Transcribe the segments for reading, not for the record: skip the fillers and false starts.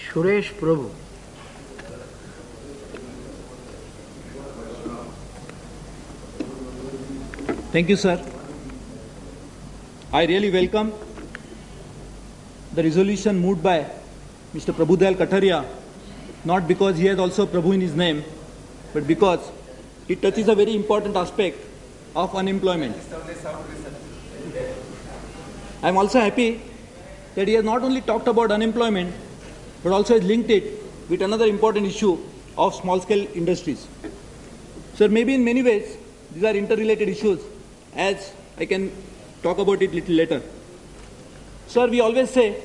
Suresh Prabhu. Thank you, sir. I really welcome the resolution moved by Mr. Prabhu Dayal Kataria, not because he has also Prabhu in his name, but because it touches a very important aspect of unemployment. I am also happy that he has not only talked about unemployment, but also has linked it with another important issue of small-scale industries. Sir, maybe in many ways, these are interrelated issues, as I can talk about it a little later. Sir, we always say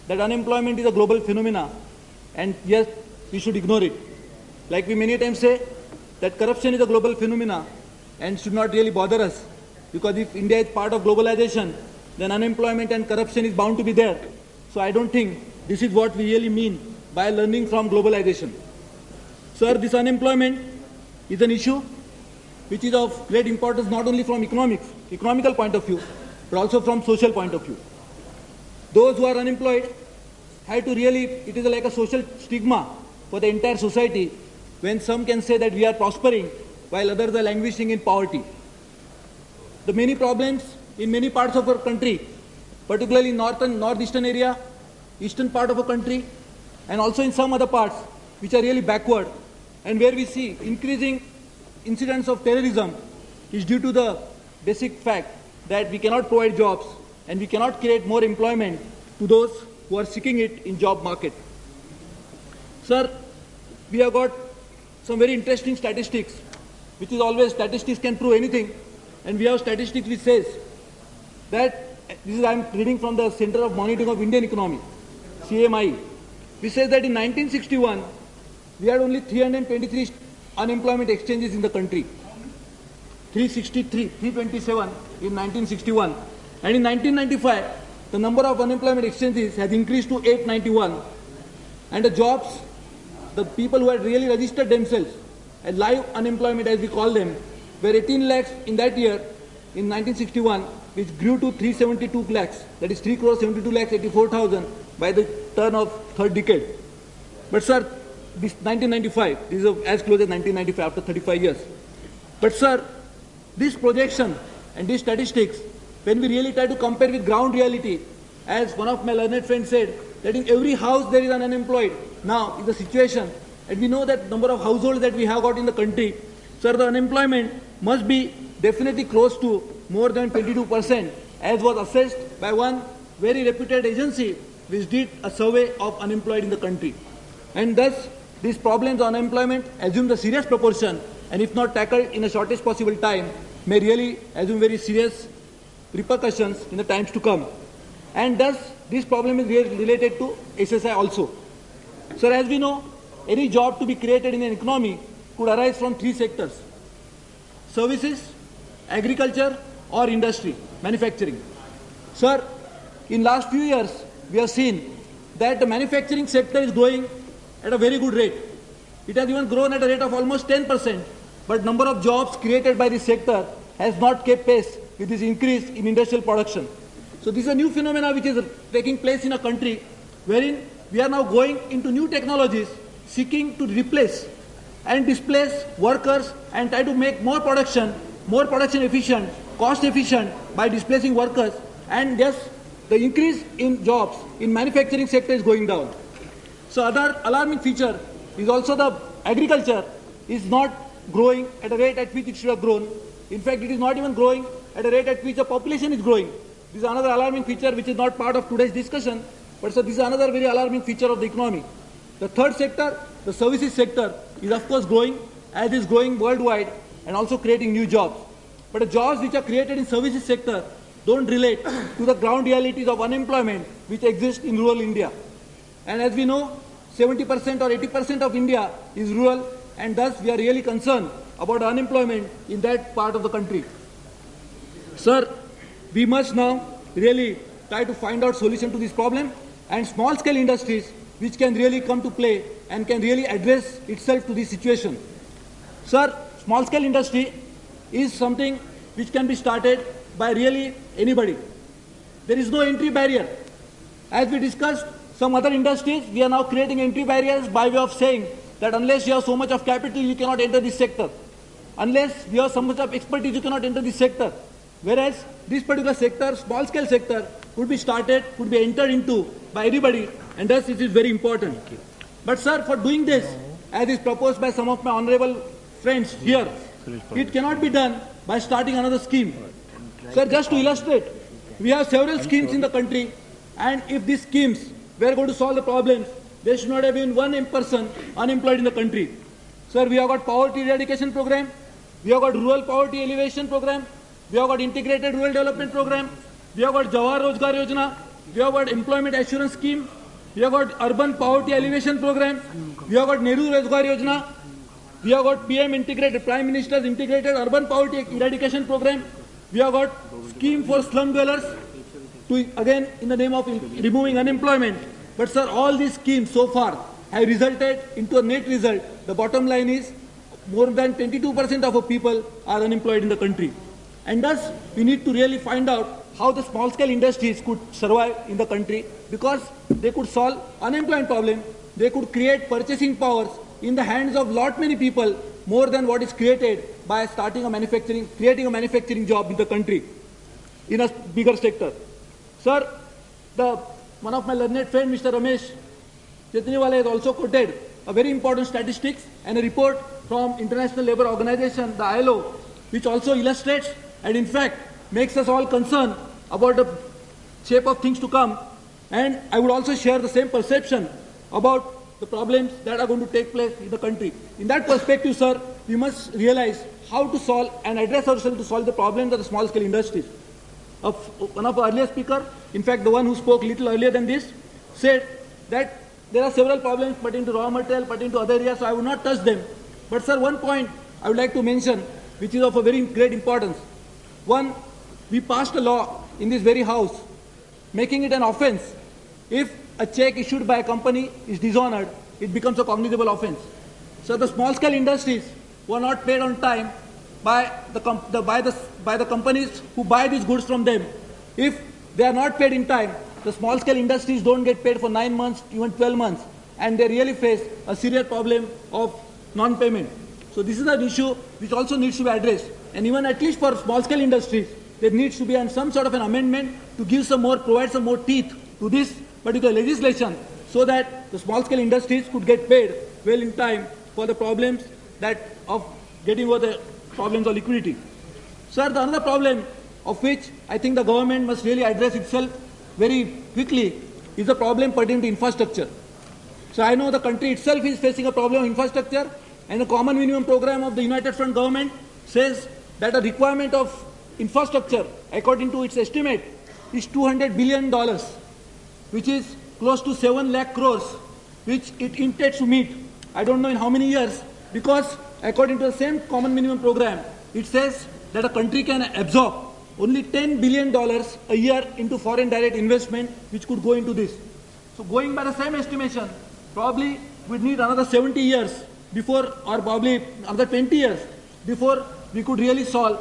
that unemployment is a global phenomena, and yes, we should ignore it. Like we many times say that corruption is a global phenomena and should not really bother us, because if India is part of globalization, then unemployment and corruption is bound to be there. So I don't think this is what we really mean by learning from globalization. Sir, this unemployment is an issue which is of great importance not only from economical point of view, but also from social point of view. Those who are unemployed have to really, it is like a social stigma for the entire society when some can say that we are prospering while others are languishing in poverty. The many problems in many parts of our country, particularly northeastern area, eastern part of our country, and also in some other parts which are really backward, and where we see increasing incidents of terrorism, is due to the basic fact that we cannot provide jobs and we cannot create more employment to those who are seeking it in job market. Sir, we have got some very interesting statistics, which is always statistics can prove anything, and we have statistics which says that, this is I am reading from the Center of Monitoring of Indian Economy, CMI, which says that in 1961, we had only 323 unemployment exchanges in the country. 327 in 1961. And in 1995, the number of unemployment exchanges has increased to 891. And the jobs, the people who had really registered themselves as live unemployment, as we call them, were 18 lakhs in that year, in 1961, which grew to 372 lakhs, that is 3 crores 72 lakhs 84,000 by the turn of third decade. But sir, this 1995, this is as close as 1995 after 35 years. But sir, this projection and these statistics, when we really try to compare with ground reality, as one of my learned friends said, that in every house there is an unemployed. Now is the situation, and we know that number of households that we have got in the country, sir, the unemployment must be definitely close to more than 22%, as was assessed by one very reputed agency which did a survey of unemployed in the country. And thus, these problems of unemployment assume the serious proportion, and if not tackled in the shortest possible time, may really assume very serious repercussions in the times to come. And thus, this problem is related to SSI also. So as we know, any job to be created in an economy could arise from three sectors: services, agriculture, or industry, manufacturing. Sir, in last few years, we have seen that the manufacturing sector is growing at a very good rate. It has even grown at a rate of almost 10%, but number of jobs created by this sector has not kept pace with this increase in industrial production. So this is a new phenomena which is taking place in a country wherein we are now going into new technologies, seeking to replace and displace workers and try to make more production efficient, cost efficient by displacing workers, and yes, the increase in jobs in manufacturing sector is going down. So other alarming feature is also the agriculture is not growing at a rate at which it should have grown. In fact, it is not even growing at a rate at which the population is growing. This is another alarming feature which is not part of today's discussion, but so this is another very alarming feature of the economy. The third sector, the services sector, is of course growing, as is growing worldwide, and also creating new jobs. But the jobs which are created in services sector don't relate to the ground realities of unemployment which exist in rural India. And as we know, 70% or 80% of India is rural, and thus we are really concerned about unemployment in that part of the country. Sir, we must now really try to find out solution to this problem, and small-scale industries which can really come to play and can really address itself to this situation. Sir, small-scale industry is something which can be started by really anybody. There is no entry barrier. As we discussed, some other industries, we are now creating entry barriers by way of saying that unless you have so much of capital, you cannot enter this sector. Unless you have so much of expertise, you cannot enter this sector. Whereas this particular sector, small scale sector, could be started, could be entered into by anybody, and thus it is very important. But sir, for doing this, as is proposed by some of my honorable friends here, it cannot be done by starting another scheme. Sir, just to illustrate, we have several schemes in the country, and if these schemes were going to solve the problems, there should not have been one person unemployed in the country. Sir, we have got poverty eradication program, we have got rural poverty elevation program, we have got integrated rural development program, we have got Jawahar Rozgar Yojana, we have got employment assurance scheme, we have got urban poverty elevation program, we have got Nehru Rozgar Yojana, we have got PM integrated, Prime Minister's integrated urban poverty eradication program, we have got scheme for slum dwellers, to again in the name of removing unemployment. But sir, all these schemes so far have resulted into a net result. The bottom line is more than 22% of our people are unemployed in the country. And thus, we need to really find out how the small-scale industries could survive in the country, because they could solve unemployment problem, they could create purchasing powers in the hands of lot many people, more than what is created by starting a manufacturing, creating a manufacturing job in the country, in a bigger sector. Sir, one of my learned friend, Mr. Ramesh Chetniwala, has also quoted a very important statistics and a report from International Labour Organization, the ILO, which also illustrates and in fact makes us all concerned about the shape of things to come. And I would also share the same perception about the problems that are going to take place in the country. In that perspective, sir, we must realize how to solve and address ourselves to solve the problems of the small-scale industries. One of our earlier speakers, in fact the one who spoke little earlier than this, said that there are several problems pertaining to raw material, pertaining to other areas, so I will not touch them. But sir, one point I would like to mention, which is of a very great importance. One, we passed a law in this very house, making it an offence. If a check issued by a company is dishonored, it becomes a cognizable offence. So the small-scale industries who are not paid on time by the companies who buy these goods from them, if they are not paid in time, the small-scale industries don't get paid for 9 months, even 12 months, and they really face a serious problem of non-payment. So this is an issue which also needs to be addressed. And even at least for small-scale industries, there needs to be some sort of an amendment to give some more, provide some more teeth to this particular legislation, so that the small-scale industries could get paid well in time for the problems of getting over the problems of liquidity. Sir, the another problem of which I think the government must really address itself very quickly is the problem pertaining to infrastructure. So I know the country itself is facing a problem of infrastructure, and the common minimum program of the United Front government says that a requirement of infrastructure, according to its estimate, is $200 billion, which is close to 7 lakh crores, which it intends to meet. I don't know in how many years, because according to the same common minimum program, it says that a country can absorb only $10 billion a year into foreign direct investment, which could go into this. So going by the same estimation, probably we'd need another 70 years before, or probably another 20 years before we could really solve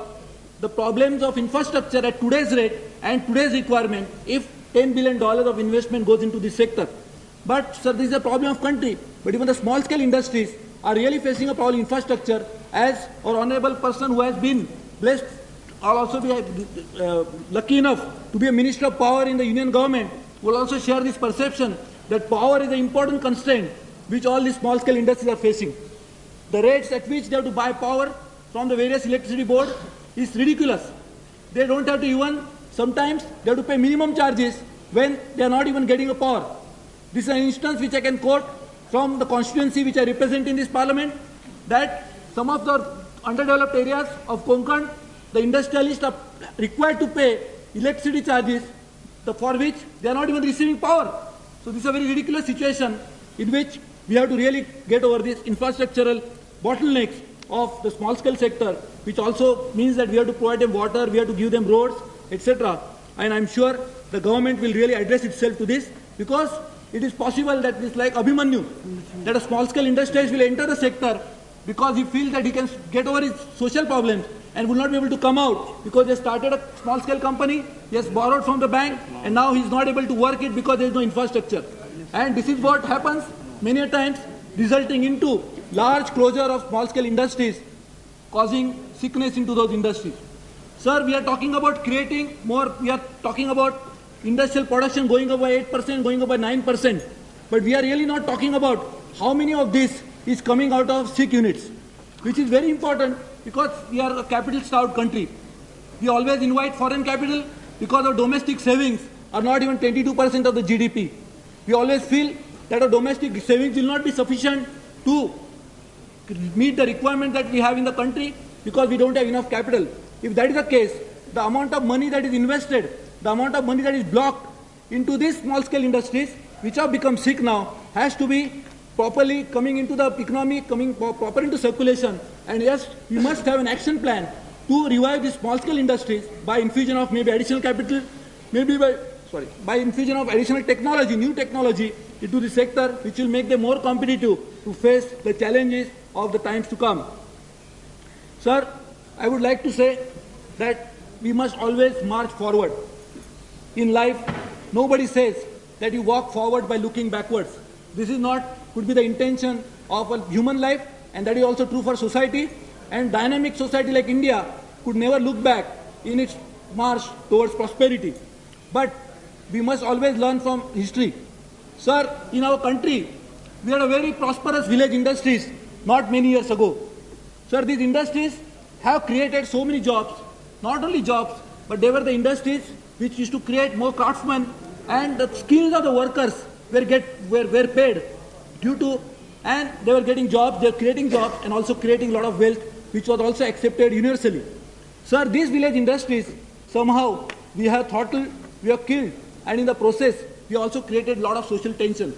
the problems of infrastructure at today's rate and today's requirement if $10 billion of investment goes into this sector. But sir, this is a problem of country, but even the small scale industries are really facing a problem in infrastructure, as our honorable person who has been blessed or also be lucky enough to be a minister of power in the union government will also share this perception that power is an important constraint which all these small scale industries are facing. The rates at which they have to buy power from the various electricity board is ridiculous. They don't have to even, sometimes they have to pay minimum charges when they are not even getting a power. This is an instance which I can quote from the constituency which I represent in this parliament, that some of the underdeveloped areas of Konkan, the industrialists are required to pay electricity charges for which they are not even receiving power. So this is a very ridiculous situation in which we have to really get over this infrastructural bottlenecks of the small scale sector, which also means that we have to provide them water, we have to give them roads, etc. And I'm sure the government will really address itself to this, because it is possible that it's like Abhimanyu, that a small scale industrialist will enter the sector because he feels that he can get over his social problems and will not be able to come out because they started a small scale company, he has borrowed from the bank, and now he is not able to work it because there is no infrastructure. And this is what happens many a times, resulting into large closure of small-scale industries, causing sickness into those industries. Sir, we are talking about creating more, we are talking about industrial production going up by 8%, going up by 9%. But we are really not talking about how many of this is coming out of sick units, which is very important because we are a capital-starved country. We always invite foreign capital because our domestic savings are not even 22% of the GDP. We always feel that our domestic savings will not be sufficient to meet the requirement that we have in the country because we don't have enough capital. If that is the case, the amount of money that is invested, the amount of money that is blocked into these small-scale industries, which have become sick now, has to be properly coming into the economy, coming proper into circulation. And yes, we must have an action plan to revive these small-scale industries by infusion of maybe additional capital, maybe by infusion of additional technology, new technology into the sector, which will make them more competitive to face the challenges of the times to come. Sir, I would like to say that we must always march forward. In life, nobody says that you walk forward by looking backwards. This is not, could be the intention of a human life, and that is also true for society. And dynamic society like India could never look back in its march towards prosperity. But we must always learn from history. Sir, in our country, we had a very prosperous village industries not many years ago. Sir, these industries have created so many jobs, not only jobs, but they were the industries which used to create more craftsmen, and the skills of the workers were paid due to, and they were getting jobs, they were creating jobs and also creating a lot of wealth, which was also accepted universally. Sir, these village industries, somehow we have throttled, we have killed, and in the process, we also created a lot of social tension.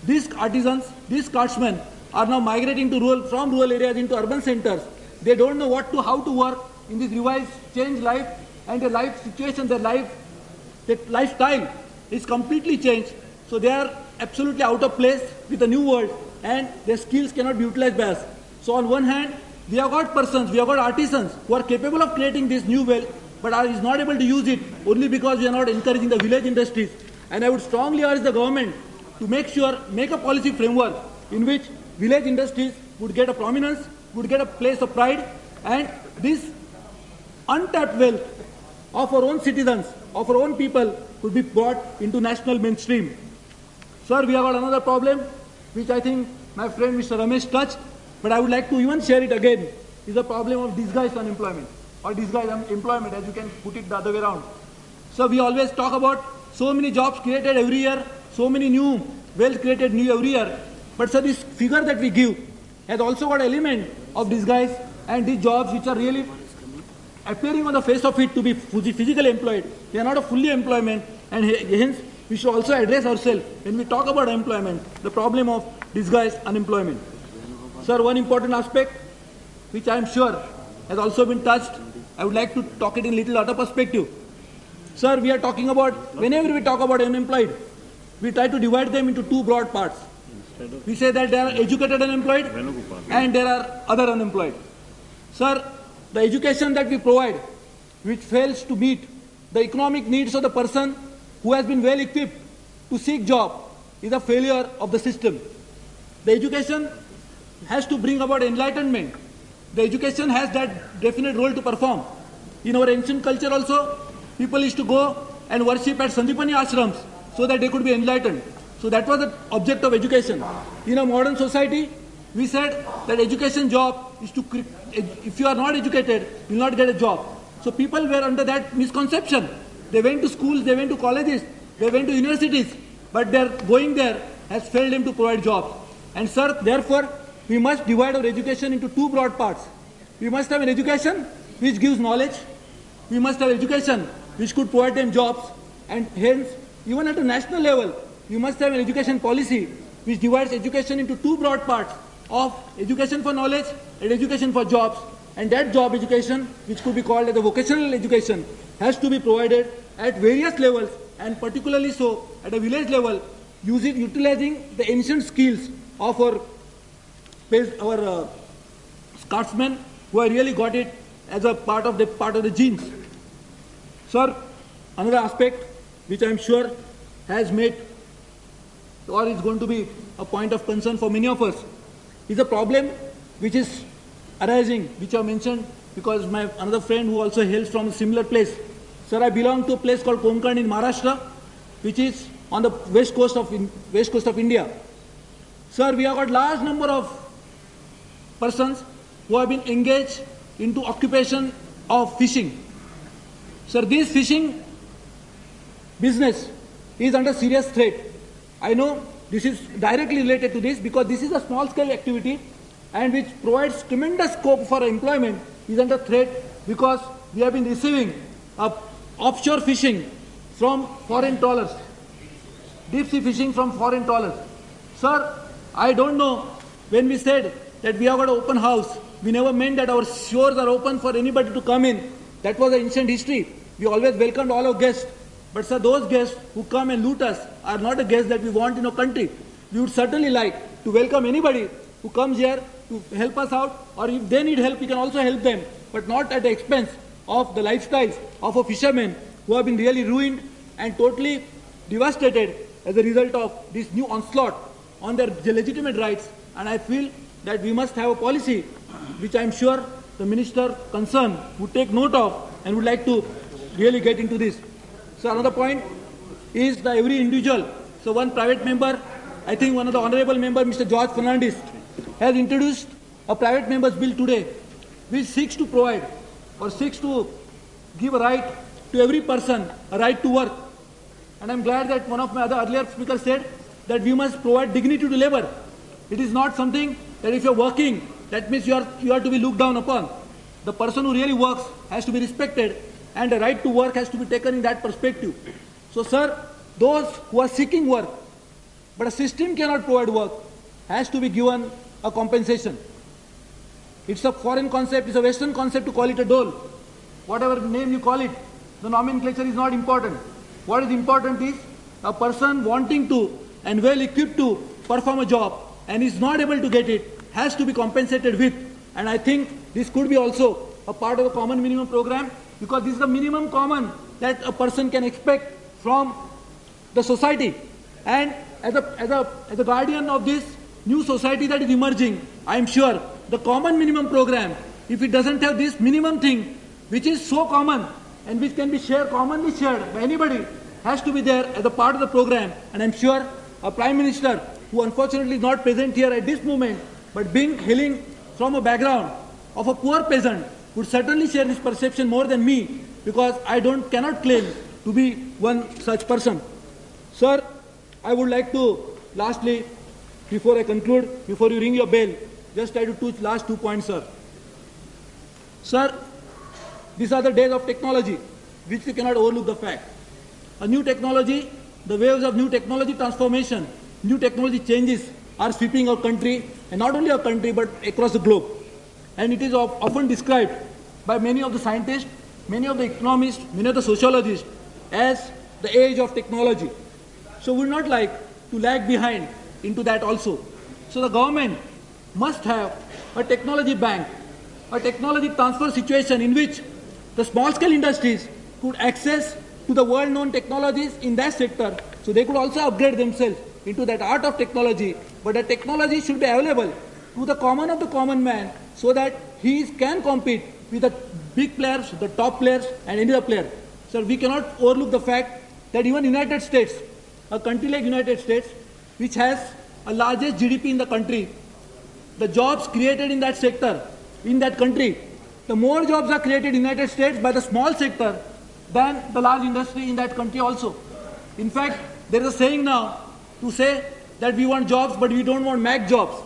These artisans, these craftsmen are now migrating to from rural areas into urban centers. They don't know how to work in this revised, changed life, and their life situation, their lifestyle is completely changed. So they are absolutely out of place with the new world, and their skills cannot be utilized by us. So on one hand, we have got persons, we have got artisans who are capable of creating this new wealth, but is not able to use it only because we are not encouraging the village industries. And I would strongly urge the government to make a policy framework in which village industries would get a prominence, would get a place of pride, and this untapped wealth of our own citizens, of our own people, could be brought into national mainstream. Sir, we have got another problem, which I think my friend Mr. Ramesh touched, but I would like to even share it again, is the problem of disguised unemployment, or disguised employment, as you can put it the other way around. So we always talk about so many jobs created every year, so many new wealth created new every year, but sir, this figure that we give has also got an element of disguise, and these jobs which are really appearing on the face of it to be physically employed, they are not a fully employment, and hence we should also address ourselves when we talk about employment, the problem of disguised unemployment. Sir, one important aspect which I am sure has also been touched, I would like to talk it in little other perspective. Sir, we are talking about, whenever we talk about unemployed, we try to divide them into two broad parts. We say that there are educated unemployed and there are other unemployed. Sir, the education that we provide, which fails to meet the economic needs of the person who has been well equipped to seek job, is a failure of the system. The education has to bring about enlightenment. The education has that definite role to perform. In our ancient culture also, people used to go and worship at Sandipani ashrams so that they could be enlightened. So that was the object of education. In a modern society, we said that education job is to, if you are not educated, you will not get a job. So people were under that misconception. They went to schools, they went to colleges, they went to universities, but their going there has failed them to provide jobs. And sir, therefore, we must divide our education into two broad parts. We must have an education which gives knowledge. We must have education which could provide them jobs. And hence, even at a national level, we must have an education policy which divides education into two broad parts of education for knowledge and education for jobs. And that job education, which could be called as a vocational education, has to be provided at various levels, and particularly so at a village level, utilizing the ancient skills of our craftsmen who have really got it as a part of the genes. Sir, another aspect which I am sure has made or is going to be a point of concern for many of us, is a problem which is arising, which I mentioned because my another friend who also hails from a similar place. Sir, I belong to a place called Konkan in Maharashtra, which is on the west coast of India. Sir, we have got large number of persons who have been engaged into occupation of fishing. Sir, this fishing business is under serious threat. I know this is directly related to this because this is a small scale activity and which provides tremendous scope for employment is under threat because we have been receiving offshore fishing from foreign trawlers, deep sea fishing from foreign trawlers. Sir, I don't know, when we said that we have got an open house, we never meant that our shores are open for anybody to come in. That was an ancient history. We always welcomed all our guests. But sir, those guests who come and loot us are not the guests that we want in our country. We would certainly like to welcome anybody who comes here to help us out, or if they need help, we can also help them, but not at the expense of the lifestyles of a fishermen who have been really ruined and totally devastated as a result of this new onslaught on their legitimate rights. And I feel that we must have a policy which I am sure the minister concerned would take note of and would like to really get into this. So another point is that every individual, so one private member, I think one of the honorable member, Mr. George Fernandez, has introduced a private member's bill today which seeks to provide or seeks to give a right to every person, a right to work. And I'm glad that one of my other earlier speakers said that we must provide dignity to labor. It is not something that if you're working, that means you are to be looked down upon. The person who really works has to be respected and the right to work has to be taken in that perspective. So sir, those who are seeking work, but a system cannot provide work, has to be given a compensation. It's a foreign concept, it's a Western concept to call it a dole. Whatever name you call it, the nomenclature is not important. What is important is a person wanting to and well equipped to perform a job and is not able to get it, has to be compensated with. And I think this could be also a part of the common minimum program because this is the minimum common that a person can expect from the society. And as a guardian of this new society that is emerging, I am sure the common minimum program, if it doesn't have this minimum thing, which is so common and which can be commonly shared by anybody, has to be there as a part of the program. And I am sure a Prime Minister, who unfortunately is not present here at this moment, but hailing from a background of a poor peasant, would certainly share this perception more than me, because I cannot claim to be one such person. Sir, I would like to, lastly, before I conclude, before you ring your bell, just try to touch last 2 points, sir. Sir, these are the days of technology, which we cannot overlook the fact. A new technology, the waves of new technology transformation, new technology changes are sweeping our country, and not only our country, but across the globe. And it is often described by many of the scientists, many of the economists, many of the sociologists as the age of technology. So we would not like to lag behind into that also. So the government must have a technology bank, a technology transfer situation in which the small-scale industries could access to the world-known technologies in that sector, so they could also upgrade themselves into that art of technology, but the technology should be available to the common of the common man so that he can compete with the big players, the top players and any other player. So we cannot overlook the fact that even United States, a country like United States, which has a largest GDP in the country, the jobs created in that sector, in that country, the more jobs are created in the United States by the small sector than the large industry in that country also. In fact, there is a saying now to say that we want jobs but we don't want Mac jobs,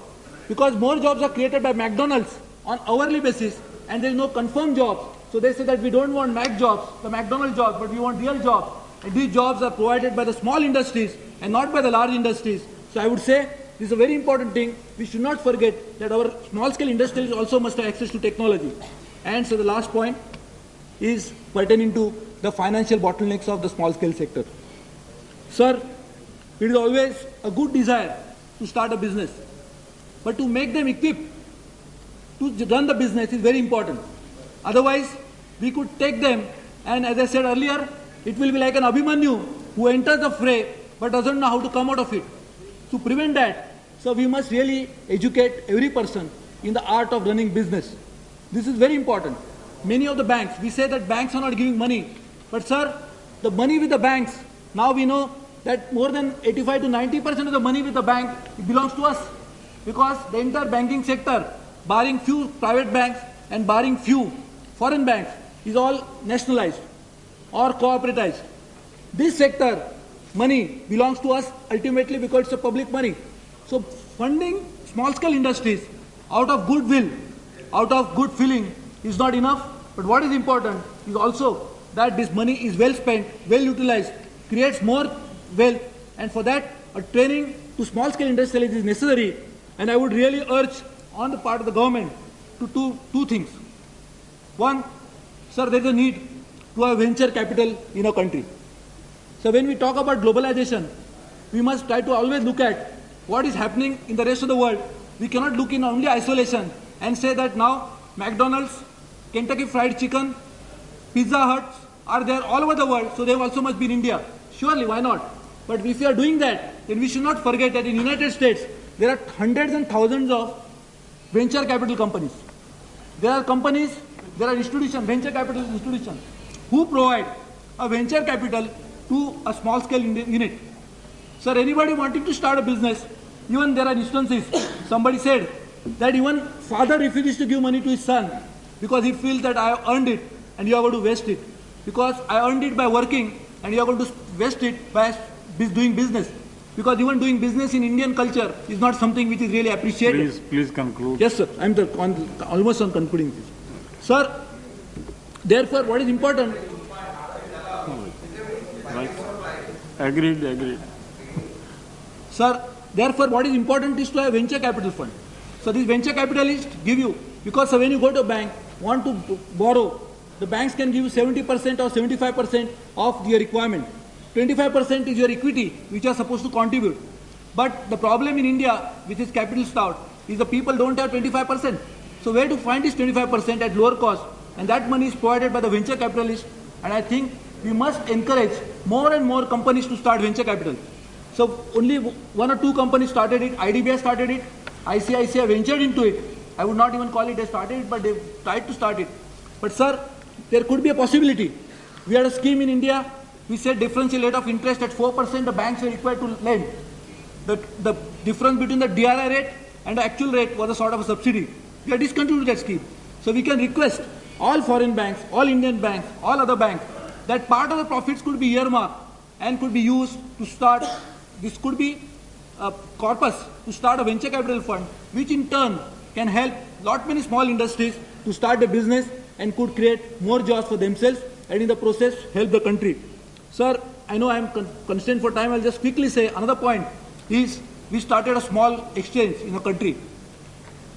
because more jobs are created by McDonald's on hourly basis and there is no confirmed jobs. So they say that we don't want Mac jobs, the McDonald's jobs, but we want real jobs. And these jobs are provided by the small industries and not by the large industries. So I would say this is a very important thing. We should not forget that our small-scale industries also must have access to technology. And so the last point is pertaining to the financial bottlenecks of the small-scale sector. Sir, it is always a good desire to start a business, but to make them equipped to run the business is very important. Otherwise, we could take them, and as I said earlier, it will be like an Abhimanyu who enters the fray but doesn't know how to come out of it. To prevent that, so we must really educate every person in the art of running business. This is very important. Many of the banks, we say that banks are not giving money. But sir, the money with the banks, now we know that more than 85 to 90% of the money with the bank belongs to us. Because the entire banking sector, barring few private banks and barring few foreign banks, is all nationalized or corporatized. This sector, money belongs to us ultimately because it's a public money. So funding small-scale industries out of goodwill, out of good feeling is not enough. But what is important is also that this money is well spent, well utilized, creates more wealth, and for that a training to small-scale industrialists is necessary. And I would really urge on the part of the government to do two things. One, sir, there is a need to have venture capital in a country. So when we talk about globalization, we must try to always look at what is happening in the rest of the world. We cannot look in only isolation and say that now McDonald's, Kentucky Fried Chicken, Pizza Huts are there all over the world, so they also must be in India. Surely, why not? But if we are doing that, then we should not forget that in the United States, there are hundreds and thousands of venture capital companies. There are companies, there are institutions, venture capital institutions, who provide a venture capital to a small scale unit. Sir, anybody wanting to start a business, even there are instances, somebody said that even father refuses to give money to his son because he feels that I have earned it and you are going to waste it. Because I earned it by working and you are going to waste it by doing business. Because even doing business in Indian culture is not something which is really appreciated. Please conclude. Yes, sir. I am almost on concluding this. Sir, therefore, what is important? Right. Agreed. Sir, therefore, what is important is to have venture capital fund. So these venture capitalists give you, because when you go to a bank, want to borrow, the banks can give you 70% or 75% of your requirement. 25% is your equity, which you are supposed to contribute. But the problem in India, which is capital starved, is the people don't have 25%. So where to find this 25% at lower cost? And that money is provided by the venture capitalists. And I think we must encourage more and more companies to start venture capital. So only one or two companies started it. IDBI started it. ICICI ventured into it. I would not even call it they started it, but they tried to start it. But sir, there could be a possibility. We had a scheme in India. We said differential rate of interest at 4%, the banks were required to lend. The difference between the DRI rate and the actual rate was a sort of a subsidy. We have discontinued that scheme. So we can request all foreign banks, all Indian banks, all other banks, that part of the profits could be earmarked and could be used to start, this could be a corpus to start a venture capital fund, which in turn can help lot many small industries to start a business and could create more jobs for themselves and in the process help the country. Sir, I know I am constrained for time. I'll just quickly say another point is we started a small exchange in the country,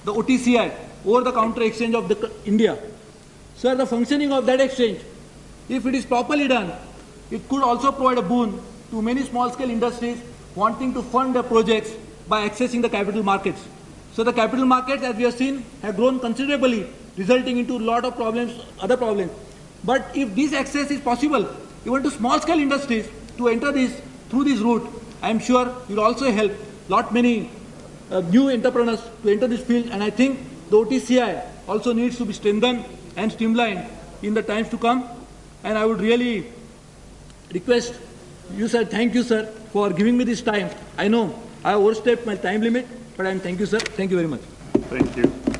the OTCI, over-the-counter exchange of India. Sir, the functioning of that exchange, if it is properly done, it could also provide a boon to many small-scale industries wanting to fund their projects by accessing the capital markets. So the capital markets, as we have seen, have grown considerably, resulting into a lot of problems, other problems. But if this access is possible, even to small-scale industries to enter this through this route, I am sure it will also help lot many new entrepreneurs to enter this field. And I think the OTCI also needs to be strengthened and streamlined in the times to come. And I would really request you, sir, thank you, sir, for giving me this time. I know I overstepped my time limit, but thank you, sir. Thank you very much. Thank you.